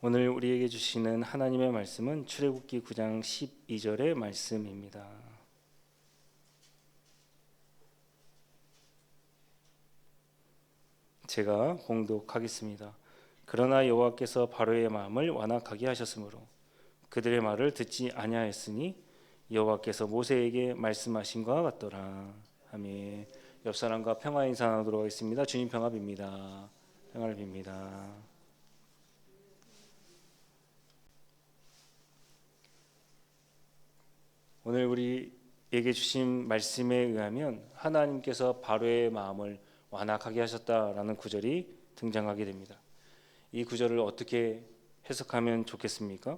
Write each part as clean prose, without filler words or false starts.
오늘 우리에게 주시는 하나님의 말씀은 출애굽기 9장 12절의 말씀입니다. 제가 봉독하겠습니다. 그러나 여호와께서 바로의 마음을 완악하게 하셨으므로 그들의 말을 듣지 아니하였으니 여호와께서 모세에게 말씀하신 것과 같더라. 아멘. 옆 사람과 평화 인사 나누도록 하겠습니다. 주님 평화 빕니다. 평화를 빕니다. 오늘 우리에게 주신 말씀에 의하면 하나님께서 바로의 마음을 완악하게 하셨다라는 구절이 등장하게 됩니다. 이 구절을 어떻게 해석하면 좋겠습니까?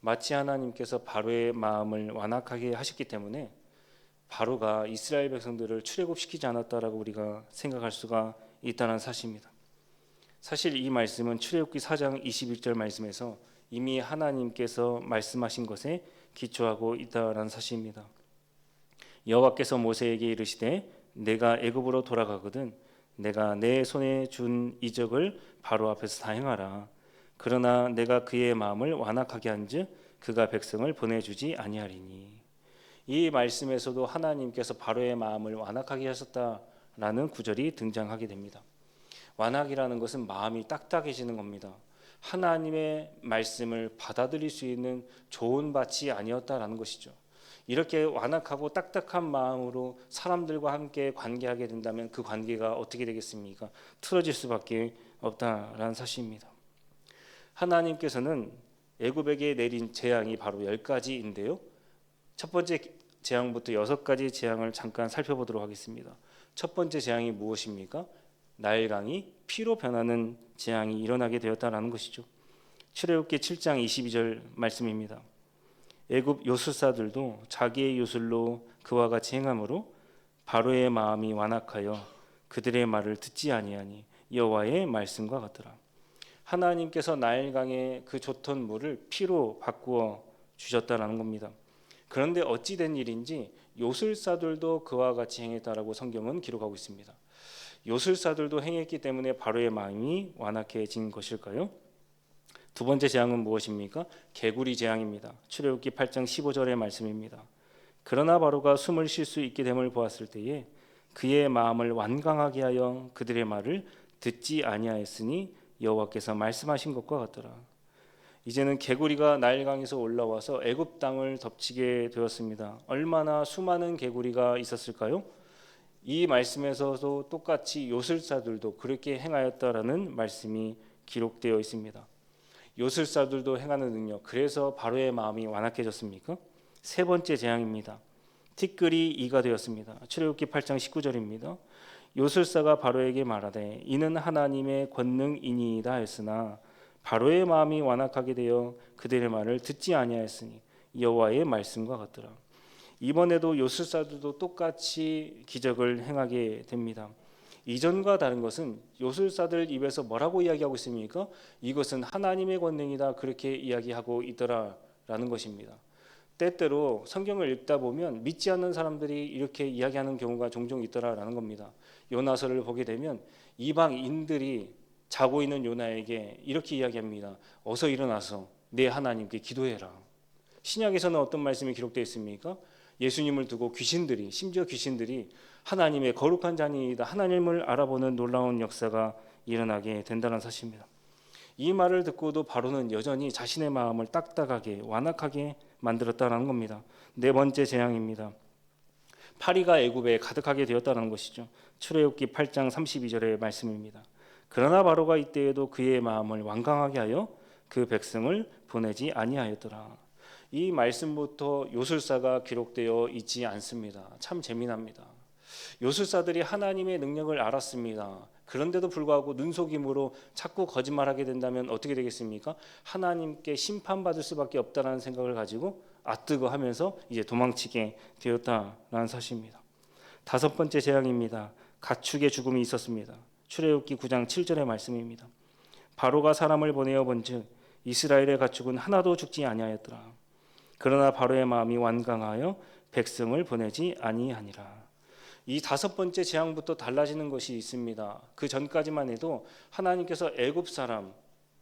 마치 하나님께서 바로의 마음을 완악하게 하셨기 때문에 바로가 이스라엘 백성들을 출애굽시키지 않았다라고 우리가 생각할 수가 있다는 사실입니다. 사실 이 말씀은 출애굽기 4장 21절 말씀에서 이미 하나님께서 말씀하신 것에 기초하고 있다라는 사실입니다. 여호와께서 모세에게 이르시되 내가 애굽으로 돌아가거든 내가 내 손에 준 이적을 바로 앞에서 다 행하라. 그러나 내가 그의 마음을 완악하게 한즉 그가 백성을 보내주지 아니하리니. 이 말씀에서도 하나님께서 바로의 마음을 완악하게 하셨다라는 구절이 등장하게 됩니다. 완악이라는 것은 마음이 딱딱해지는 겁니다. 하나님의 말씀을 받아들일 수 있는 좋은 밭이 아니었다라는 것이죠. 이렇게 완악하고 딱딱한 마음으로 사람들과 함께 관계하게 된다면 그 관계가 어떻게 되겠습니까? 틀어질 수밖에 없다라는 사실입니다. 하나님께서는 애굽에게 내린 재앙이 바로 10가지인데요. 첫 번째 재앙부터 6가지 재앙을 잠깐 살펴보도록 하겠습니다. 첫 번째 재앙이 무엇입니까? 나일강이 피로 변하는 재앙이 일어나게 되었다라는 것이죠. 출애굽기 7장 22절 말씀입니다. 애굽 요술사들도 자기의 요술로 그와 같이 행함으로 바로의 마음이 완악하여 그들의 말을 듣지 아니하니 여호와의 말씀과 같더라. 하나님께서 나일강의 그 좋던 물을 피로 바꾸어 주셨다라는 겁니다. 그런데 어찌 된 일인지 요술사들도 그와 같이 행했다라고 성경은 기록하고 있습니다. 요술사들도 행했기 때문에 바로의 마음이 완악해진 것일까요? 두 번째 재앙은 무엇입니까? 개구리 재앙입니다. 출애굽기 8장 15절의 말씀입니다. 그러나 바로가 숨을 쉴 수 있게 됨을 보았을 때에 그의 마음을 완강하게 하여 그들의 말을 듣지 아니하였으니 여호와께서 말씀하신 것과 같더라. 이제는 개구리가 나일강에서 올라와서 애굽 땅을 덮치게 되었습니다. 얼마나 수많은 개구리가 있었을까요? 이 말씀에서도 똑같이 요술사들도 그렇게 행하였다라는 말씀이 기록되어 있습니다. 요술사들도 행하는 능력, 그래서 바로의 마음이 완악해졌습니까? 세 번째 재앙입니다. 티끌이 이가 되었습니다. 출애굽기 8장 19절입니다. 요술사가 바로에게 말하되 이는 하나님의 권능이니이다 했으나 바로의 마음이 완악하게 되어 그들의 말을 듣지 아니하였으니 여호와의 말씀과 같더라. 이번에도 요술사들도 똑같이 기적을 행하게 됩니다. 이전과 다른 것은 요술사들 입에서 뭐라고 이야기하고 있습니까? 이것은 하나님의 권능이다 그렇게 이야기하고 있더라라는 것입니다. 때때로 성경을 읽다 보면 믿지 않는 사람들이 이렇게 이야기하는 경우가 종종 있더라라는 겁니다. 요나서를 보게 되면 이방인들이 자고 있는 요나에게 이렇게 이야기합니다. 어서 일어나서 내 하나님께 기도해라. 신약에서는 어떤 말씀이 기록되어 있습니까? 예수님을 두고 귀신들이, 심지어 귀신들이 하나님의 거룩한 자니이다, 하나님을 알아보는 놀라운 역사가 일어나게 된다는 사실입니다. 이 말을 듣고도 바로는 여전히 자신의 마음을 딱딱하게 완악하게 만들었다는 겁니다. 네 번째 재앙입니다. 파리가 애굽에 가득하게 되었다는 것이죠. 출애굽기 8장 32절의 말씀입니다. 그러나 바로가 이때에도 그의 마음을 완강하게 하여 그 백성을 보내지 아니하였더라. 이 말씀부터 요술사가 기록되어 있지 않습니다. 참 재미납니다. 요술사들이 하나님의 능력을 알았습니다. 그런데도 불구하고 눈속임으로 자꾸 거짓말하게 된다면 어떻게 되겠습니까? 하나님께 심판받을 수밖에 없다는 생각을 가지고 아뜨거 하면서 이제 도망치게 되었다는 사실입니다. 다섯 번째 재앙입니다. 가축의 죽음이 있었습니다. 출애굽기 9장 7절의 말씀입니다. 바로가 사람을 보내어 본즉 이스라엘의 가축은 하나도 죽지 아니하였더라. 그러나 바로의 마음이 완강하여 백성을 보내지 아니하니라. 이 다섯 번째 재앙부터 달라지는 것이 있습니다. 그 전까지만 해도 하나님께서 애굽 사람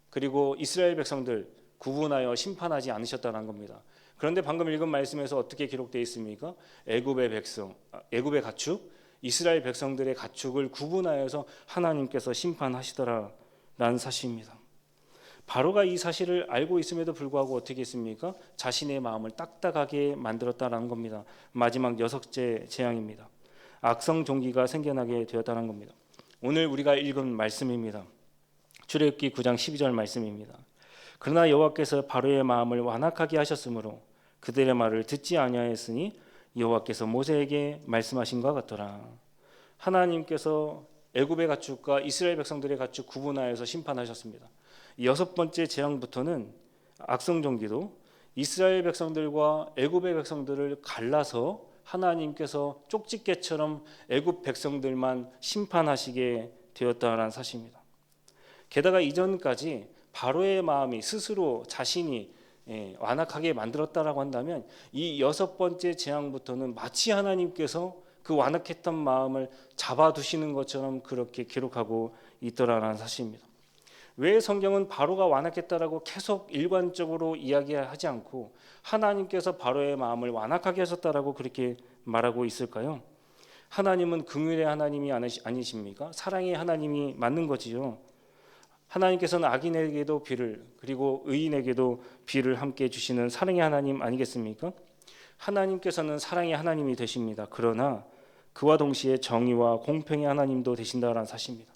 그리고 이스라엘 백성들 구분하여 심판하지 않으셨다는 겁니다. 그런데 방금 읽은 말씀에서 어떻게 기록되어 있습니까? 애굽의 가축, 이스라엘 백성들의 가축을 구분하여서 하나님께서 심판하시더라라는 사실입니다. 바로가 이 사실을 알고 있음에도 불구하고 어떻게 했습니까? 자신의 마음을 딱딱하게 만들었다는 겁니다. 마지막 6째 재앙입니다. 악성 종기가 생겨나게 되었다는 겁니다. 오늘 우리가 읽은 말씀입니다. 출애굽기 9장 12절 말씀입니다. 그러나 여호와께서 바로의 마음을 완악하게 하셨으므로 그들의 말을 듣지 아니하였으니 여호와께서 모세에게 말씀하신 것 같더라. 하나님께서 애굽의 가축과 이스라엘 백성들의 가축 구분하여서 심판하셨습니다. 이 6번째 재앙부터는 악성종기도 이스라엘 백성들과 애굽의 백성들을 갈라서 하나님께서 쪽집게처럼 애굽 백성들만 심판하시게 되었다는 사실입니다. 게다가 이전까지 바로의 마음이 스스로 자신이 완악하게 만들었다라고 한다면 이 6번째 재앙부터는 마치 하나님께서 그 완악했던 마음을 잡아두시는 것처럼 그렇게 기록하고 있더라는 사실입니다. 왜 성경은 바로가 완악했다라고 계속 일관적으로 이야기하지 않고 하나님께서 바로의 마음을 완악하게 하셨다라고 그렇게 말하고 있을까요? 하나님은 긍휼의 하나님이 아니십니까? 사랑의 하나님이 맞는 거지요. 하나님께서는 악인에게도 비를 그리고 의인에게도 비를 함께 주시는 사랑의 하나님 아니겠습니까? 하나님께서는 사랑의 하나님이 되십니다. 그러나 그와 동시에 정의와 공평의 하나님도 되신다는 사실입니다.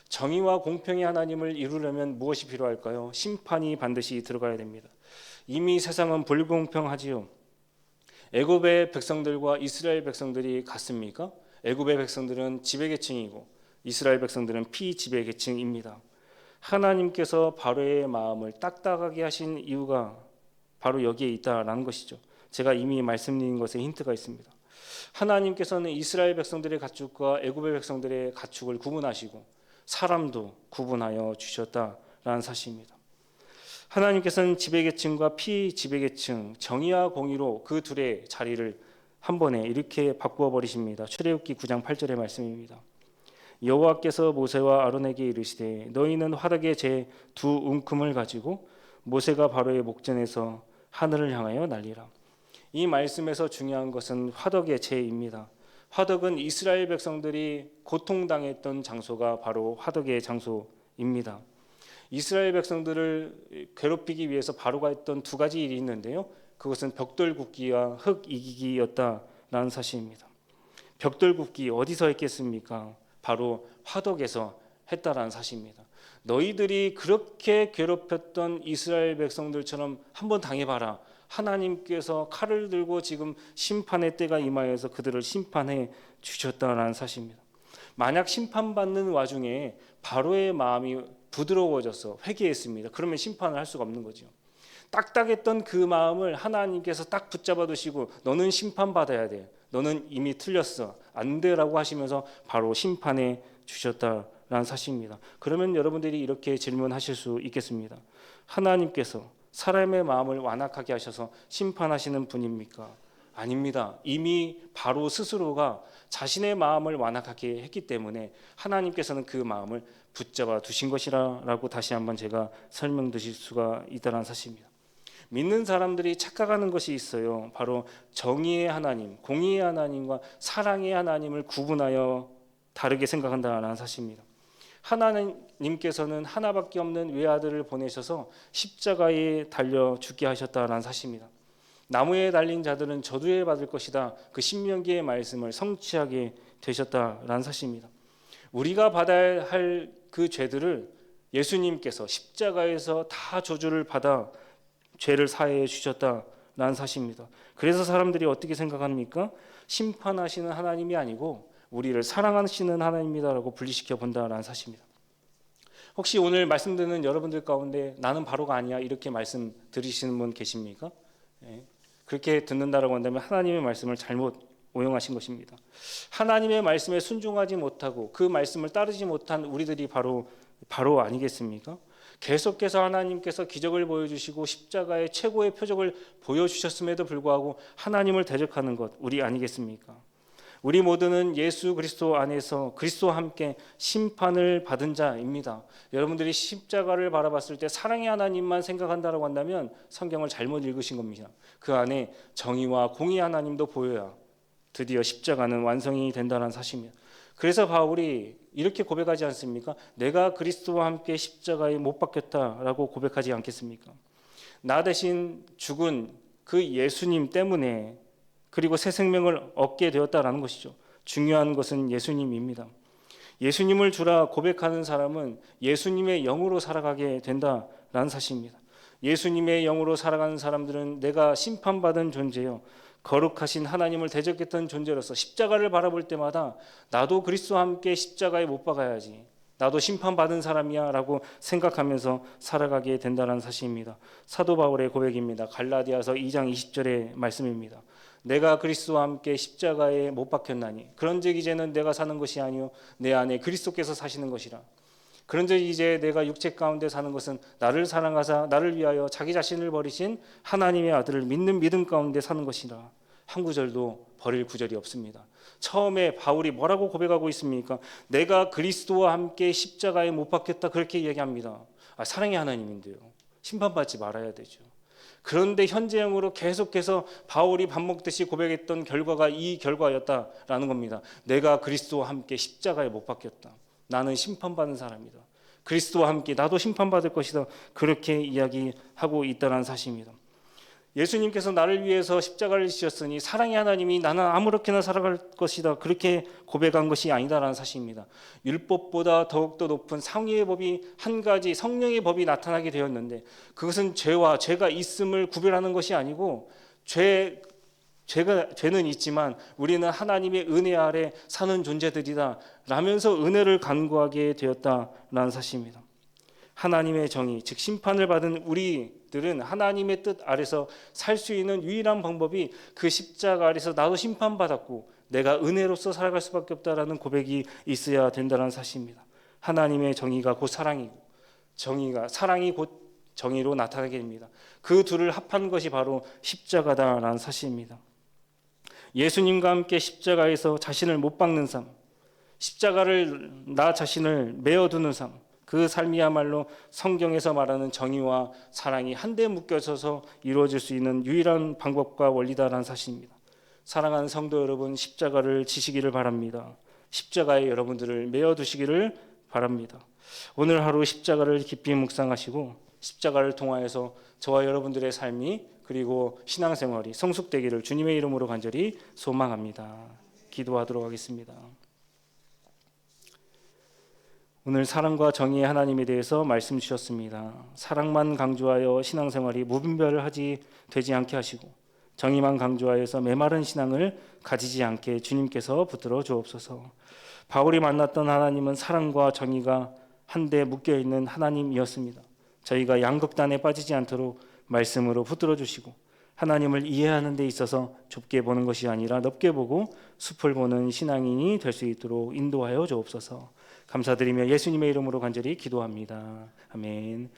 정의와 공평의 하나님을 이루려면 무엇이 필요할까요? 심판이 반드시 들어가야 됩니다. 이미 세상은 불공평하지요. 애굽의 백성들과 이스라엘 백성들이 같습니까? 애굽의 백성들은 지배계층이고 이스라엘 백성들은 피지배계층입니다. 하나님께서 바로의 마음을 딱딱하게 하신 이유가 바로 여기에 있다라는 것이죠. 제가 이미 말씀드린 것에 힌트가 있습니다. 하나님께서는 이스라엘 백성들의 가축과 애굽의 백성들의 가축을 구분하시고 사람도 구분하여 주셨다라는 사실입니다. 하나님께서는 지배계층과 피지배계층, 정의와 공의로 그 둘의 자리를 한 번에 이렇게 바꾸어 버리십니다. 출애굽기 9장 8절의 말씀입니다. 여호와께서 모세와 아론에게 이르시되 너희는 화덕의 재 두 움큼을 가지고 모세가 바로의 목전에서 하늘을 향하여 날리라. 이 말씀에서 중요한 것은 화덕의 재입니다. 화덕은 이스라엘 백성들이 고통당했던 장소가 바로 화덕의 장소입니다. 이스라엘 백성들을 괴롭히기 위해서 바로가 했던 두 가지 일이 있는데요. 그것은 벽돌 굽기와 흙 이기기였다라는 사실입니다. 벽돌 굽기 어디서 했겠습니까? 바로 화덕에서 했다라는 사실입니다. 너희들이 그렇게 괴롭혔던 이스라엘 백성들처럼 한번 당해봐라. 하나님께서 칼을 들고 지금 심판의 때가 임하여서 그들을 심판해 주셨다라는 사실입니다. 만약 심판받는 와중에 바로의 마음이 부드러워져서 회개했습니다. 그러면 심판을 할 수가 없는 거죠. 딱딱했던 그 마음을 하나님께서 딱 붙잡아 두시고 너는 심판받아야 돼. 너는 이미 틀렸어. 안 돼라고 하시면서 바로 심판해 주셨다라는 사실입니다. 그러면 여러분들이 이렇게 질문하실 수 있겠습니다. 하나님께서 사람의 마음을 완악하게 하셔서 심판하시는 분입니까? 아닙니다. 이미 바로 스스로가 자신의 마음을 완악하게 했기 때문에 하나님께서는 그 마음을 붙잡아 두신 것이라고 다시 한번 제가 설명드릴 수가 있다는 사실입니다. 믿는 사람들이 착각하는 것이 있어요. 바로 정의의 하나님, 공의의 하나님과 사랑의 하나님을 구분하여 다르게 생각한다는 사실입니다. 하나님께서는 하나밖에 없는 외아들을 보내셔서 십자가에 달려 죽게 하셨다는 사실입니다. 나무에 달린 자들은 저주에 받을 것이다. 그 신명기의 말씀을 성취하게 되셨다는 사실입니다. 우리가 받아야 할 그 죄들을 예수님께서 십자가에서 다 저주를 받아 죄를 사해 주셨다는 사실입니다. 그래서 사람들이 어떻게 생각합니까? 심판하시는 하나님이 아니고 우리를 사랑하시는 하나님이다라고 분리시켜 본다는 사실입니다. 혹시 오늘 말씀 듣는 여러분들 가운데 나는 바로가 아니야 이렇게 말씀 들으시는 분 계십니까? 그렇게 듣는다라고 한다면 하나님의 말씀을 잘못 오용하신 것입니다. 하나님의 말씀에 순종하지 못하고 그 말씀을 따르지 못한 우리들이 바로 아니겠습니까? 계속해서 하나님께서 기적을 보여주시고 십자가의 최고의 표적을 보여주셨음에도 불구하고 하나님을 대적하는 것 우리 아니겠습니까? 우리 모두는 예수 그리스도 안에서 그리스도와 함께 심판을 받은 자입니다. 여러분들이 십자가를 바라봤을 때 사랑의 하나님만 생각한다라고 한다면 성경을 잘못 읽으신 겁니다. 그 안에 정의와 공의 하나님도 보여야 드디어 십자가는 완성이 된다는 사실입니다. 그래서 바울이 이렇게 고백하지 않습니까? 내가 그리스도와 함께 십자가에 못 박혔다라고 고백하지 않겠습니까? 나 대신 죽은 그 예수님 때문에 그리고 새 생명을 얻게 되었다라는 것이죠. 중요한 것은 예수님입니다. 예수님을 주라 고백하는 사람은 예수님의 영으로 살아가게 된다라는 사실입니다. 예수님의 영으로 살아가는 사람들은 내가 심판받은 존재요, 거룩하신 하나님을 대적했던 존재로서 십자가를 바라볼 때마다 나도 그리스도와 함께 십자가에 못 박아야지, 나도 심판받은 사람이야 라고 생각하면서 살아가게 된다는 사실입니다. 사도 바울의 고백입니다. 갈라디아서 2장 20절의 말씀입니다. 내가 그리스도와 함께 십자가에 못 박혔나니 그런즉 이제는 내가 사는 것이 아니요 내 안에 그리스도께서 사시는 것이라. 그런즉 이제 내가 육체 가운데 사는 것은 나를 사랑하사 나를 위하여 자기 자신을 버리신 하나님의 아들을 믿는 믿음 가운데 사는 것이라. 한 구절도 버릴 구절이 없습니다. 처음에 바울이 뭐라고 고백하고 있습니까? 내가 그리스도와 함께 십자가에 못 박혔다, 그렇게 얘기합니다. 사랑의 하나님인데요, 심판받지 말아야 되죠. 그런데 현재형으로 계속해서 바울이 밥 먹듯이 고백했던 결과가 이 결과였다라는 겁니다. 내가 그리스도와 함께 십자가에 못 박혔다, 나는 심판받는 사람이다, 그리스도와 함께 나도 심판받을 것이다, 그렇게 이야기하고 있다는 사실입니다. 예수님께서 나를 위해서 십자가를 지셨으니 사랑의 하나님이 나는 아무렇게나 살아갈 것이다, 그렇게 고백한 것이 아니다라는 사실입니다. 율법보다 더욱더 높은 상위의 법이 한 가지, 성령의 법이 나타나게 되었는데 그것은 죄와 죄가 있음을 구별하는 것이 아니고 죄는 있지만 우리는 하나님의 은혜 아래 사는 존재들이다 라면서 은혜를 간구하게 되었다라는 사실입니다. 하나님의 정의, 즉 심판을 받은 우리들은 하나님의 뜻 아래서 살 수 있는 유일한 방법이 그 십자가 아래서 나도 심판받았고 내가 은혜로서 살아갈 수밖에 없다라는 고백이 있어야 된다는 사실입니다. 하나님의 정의가 곧 사랑이고 사랑이 곧 정의로 나타나게 됩니다. 그 둘을 합한 것이 바로 십자가다라는 사실입니다. 예수님과 함께 십자가에서 자신을 못 박는 삶, 십자가를 나 자신을 메어두는 삶, 그 삶이야말로 성경에서 말하는 정의와 사랑이 한데 묶여져서 이루어질 수 있는 유일한 방법과 원리다라는 사실입니다. 사랑하는 성도 여러분, 십자가를 지시기를 바랍니다. 십자가에 여러분들을 메어두시기를 바랍니다. 오늘 하루 십자가를 깊이 묵상하시고 십자가를 통하여서 저와 여러분들의 삶이 그리고 신앙생활이 성숙되기를 주님의 이름으로 간절히 소망합니다. 기도하도록 하겠습니다. 오늘 사랑과 정의의 하나님에 대해서 말씀 주셨습니다. 사랑만 강조하여 신앙생활이 무분별하지 되지 않게 하시고 정의만 강조하여서 메마른 신앙을 가지지 않게 주님께서 붙들어 주옵소서. 바울이 만났던 하나님은 사랑과 정의가 한데 묶여있는 하나님이었습니다. 저희가 양극단에 빠지지 않도록 말씀으로 붙들어 주시고 하나님을 이해하는 데 있어서 좁게 보는 것이 아니라 넓게 보고 숲을 보는 신앙인이 될 수 있도록 인도하여 주옵소서. 감사드리며 예수님의 이름으로 간절히 기도합니다. 아멘.